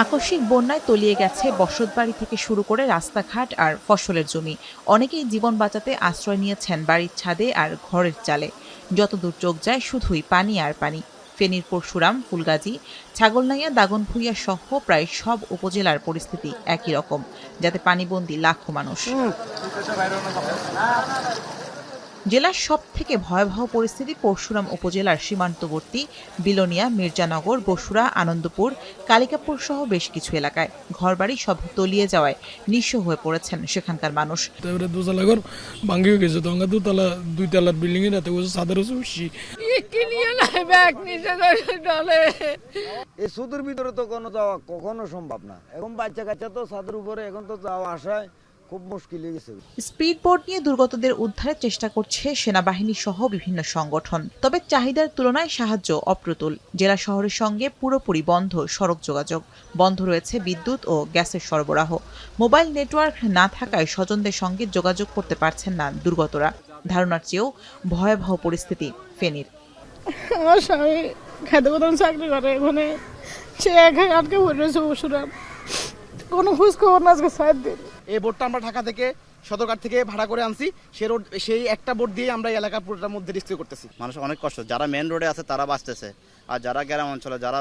আকস্মিক বন্যায় তলিয়ে গেছে বসতবাড়ি থেকে শুরু করে রাস্তাঘাট আর ফসলের জমি। অনেকেই জীবন বাঁচাতে আশ্রয় নিয়েছেন বাড়ির ছাদে আর ঘরের চালে। যতদূর চোখ যায় শুধুই পানি আর পানি। ফেনীর পরশুরাম, ফুলগাজী, ছাগলনাইয়া, দাগনভূঞা সহ প্রায় সব উপজেলার পরিস্থিতি একই রকম, যাতে পানিবন্দী লাখো মানুষ। জেলার সবথেকে ভয়াবহ পরিস্থিতি পরশুরাম উপজেলার সীমান্তবর্তী বিলোনিয়া, মির্জানগর, বসুরা, আনন্দপুর, কালিকাপুর সহ বেশ কিছু এলাকায় ঘরবাড়ি সব তলিয়ে যাওয়ায় নিঃস্ব হয়ে পড়েছেন সেখানকার মানুষ। দোতলা ঘর ভাঙিয়ে গেছে, তো আমরা দুই তলার বিল্ডিং এ রাতে বসে সাদের এই সুদূর ভিতরে তো কোনো যাওয়া কখনো সম্ভব না। এখন বাচ্চা কাচ্চা তো ছাদের উপরে, এখন তো যাওয়া আসায় খুব মুশকিল হয়ে গেছে। স্পিড বোট নিয়ে দুর্গতদের উদ্ধারের চেষ্টা করছে সেনাবাহিনী সহ বিভিন্ন সংগঠন। তবে চাহিদার তুলনায় সাহায্য অপ্রতুল। জেলা শহরের সঙ্গে পুরোপুরি বন্ধ সড়ক যোগাযোগ, বন্ধ রয়েছে বিদ্যুৎ ও গ্যাসের সরবরাহ। মোবাইল নেটওয়ার্ক না থাকায় স্বজনদের সঙ্গে যোগাযোগ করতে পারছেন না দুর্গতরা। ধারণার চেয়েও ভয়াবহ পরিস্থিতি ফেনীর। আমার স্বামী খেতে কোথাও চাকরি করে, ওখানে সে একা আটকে পড়েছে পরশুরাম, কোনো খোঁজ খবর না আজকে 7 দিন। এই বোটটা আমরা ঢাকা থেকে সদরঘাট থেকে ভাড়া করে আনছি, সেই একটা বোট দিয়ে আমরা এই এলাকার পুরোটার মধ্যে রেস্কিউ করতেছি। মানুষ অনেক কষ্ট, যারা মেন রোডে আছে তারা বাঁচতেছে, আর যারা গ্রাম অঞ্চলে যারা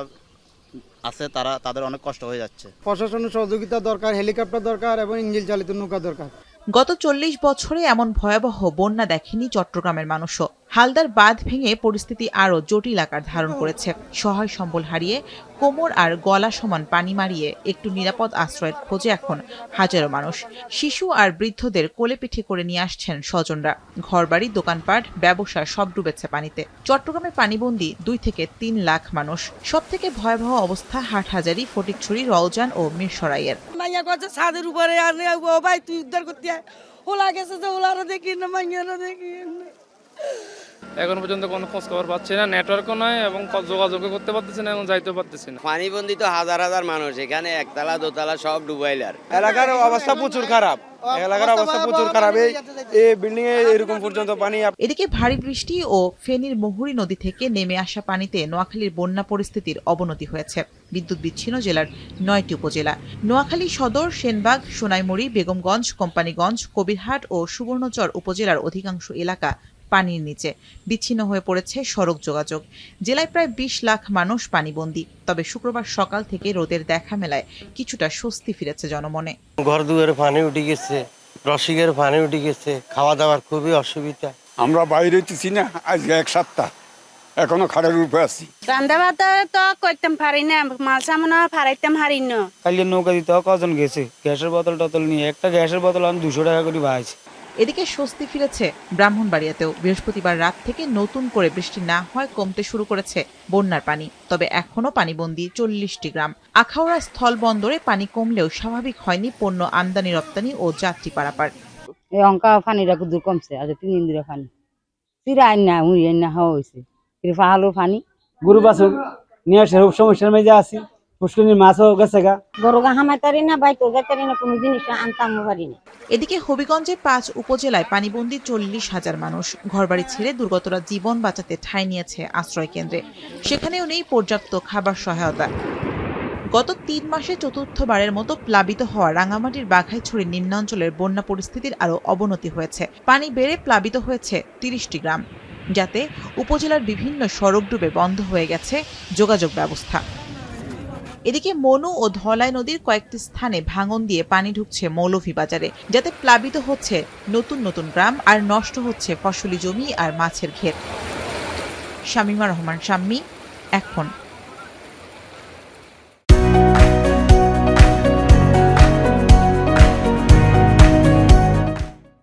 আছে তাদের অনেক কষ্ট হয়ে যাচ্ছে। প্রশাসনের সহযোগিতা দরকার, হেলিকপ্টার দরকার এবং ইঞ্জিন চালিত নৌকা দরকার। গত 40 বছরে এমন ভয়াবহ বন্যা দেখেনি চট্টগ্রামের মানুষও। হালদার বাঁধ ভেঙে পরিস্থিতি আরও জটিল আকার ধারণ করেছে। সহায় সম্বল হারিয়ে কোমর আর গলা সমান পানি মারিয়ে একটু নিরাপদ আশ্রয়ের খোঁজে এখন হাজারো মানুষ। শিশু আর বৃদ্ধদের কোলে পিঠে করে নিয়ে আসছেন স্বজনরা। ঘরবাড়ি, দোকানপাট, ব্যবসা সব ডুবেছে পানিতে। চট্টগ্রামে পানিবন্দী 2 থেকে 3 লাখ মানুষ। সবথেকে ভয়াবহ অবস্থা হাটহাজারী, ফটিকছড়ি, রওজান ও মিরসরাইয়ের। ছাদের উপরে ভাই তুই উদ্ধার করতে ওলা গেছে, যে ওলারও দেখি না, মাইয়ারও দেখি না। এখন পর্যন্ত কোনো খোঁজ খবর পাচ্ছি না, নেটওয়ার্কও নয় এবং যোগাযোগ করতে পারতেছি না এবং যাইতেও পারতেছি না। পানিবন্দী তো হাজার হাজার মানুষ, এখানে একতলা দোতলা সব ডুবাইলার। এলাকার অবস্থা প্রচুর খারাপ, এই বিল্ডিং এ এরকম পর্যন্ত পানি। এদিকে ভারী বৃষ্টি ও ফেনীর মুহুরী নদী থেকে নেমে আসা পানিতে নোয়াখালীর বন্যা পরিস্থিতির অবনতি হয়েছে। বিদ্যুৎ বিচ্ছিন্ন জেলার 9টি উপজেলা। নোয়াখালী সদর, সেনবাগ, সোনাইমুড়ি, বেগমগঞ্জ, কোম্পানীগঞ্জ, কবিরহাট ও সুবর্ণচর উপজেলার অধিকাংশ এলাকা পানির নিচে। বিচ্ছিন্ন হয়ে পড়েছে সড়ক যোগাযোগ। জেলায় প্রায় 20 লাখ মানুষ পানিবন্দী। তবে শুক্রবার সকাল থেকে রোদের দেখা মেলায় কিছুটা স্বস্তি ফিরেছে জনমনে। ঘর দুয়ারে পানি উঠে গেছে, রসিকের পানি উঠে গেছে, খাওয়া দাওয়ার খুবই অসুবিধা। আমরা বাইরে হইতেছি না, আজকে 1 সপ্তাহ এখনো খাড়ার উপরে আছি। রান্না বান্না তো করতাম পারি না, মাল সামনা ফারাইতাম হারি না। কাল নৌকা দিতে কজন গেছে, গ্যাসের বোতল টতল নিয়ে, একটা গ্যাসের বোতল আমি 200 টাকা করে ভাইছি। এদিকে স্বস্তি ফিরেছে ব্রাহ্মণবাড়িয়াতেও। বৃহস্পতিবার রাত থেকে নতুন করে বৃষ্টি না হয় কমতে শুরু করেছে বন্যার পানি। তবে এখনো পানিবন্দী 40টি গ্রাম। আখাউড়া স্থল বন্দরে পানি কমলেও স্বাভাবিক হয়নি পণ্য আমদানি রপ্তানি ও যাত্রী পারাপার। এই অঙ্কা পানিটা দূর কমছে, আজ 3 দিন ধরে পানি চিরা আইন না মুড়ি আইন না হওয়া হয়েছে। পাহালো পানি গরু বাছুর নিয়ে সেরকম সমস্যার মধ্যে আছি। পুষ্করিণীর মাছও গেছে গা, বড় গা হামাইতারি না, বাইতো যাইতারি না, কোনো জিনিস আনতাম পারি না। এদিকে হবিগঞ্জে 5 উপজেলায় পানিবন্দী 40,000 মানুষ। ঘরবাড়ি ছেড়ে দুর্গতরা জীবন বাঁচাতে ঠাঁই নিয়েছে আশ্রয় কেন্দ্রে। সেখানেও নেই পর্যাপ্ত খাবার সহায়তা। গত 3 মাসে চতুর্থবারের মতো প্লাবিত হওয়া রাঙামাটির বাঘাইছড়ি নিম্নাঞ্চলের বন্যা পরিস্থিতির আরও অবনতি হয়েছে। পানি বেড়ে প্লাবিত হয়েছে 30টি গ্রাম, যাতে উপজেলার বিভিন্ন সড়ক ডুবে বন্ধ হয়ে গেছে যোগাযোগ ব্যবস্থা। এদিকে মনু ও ধলাই নদীর কয়েকটি স্থানে ভাঙন দিয়ে পানি ঢুকছে মৌলভীবাজারে, যাতে প্লাবিত হচ্ছে নতুন নতুন গ্রাম আর নষ্ট হচ্ছে ফসলি জমি আর মাছের ক্ষেত। শামীমা রহমান শাম্মী, এখন।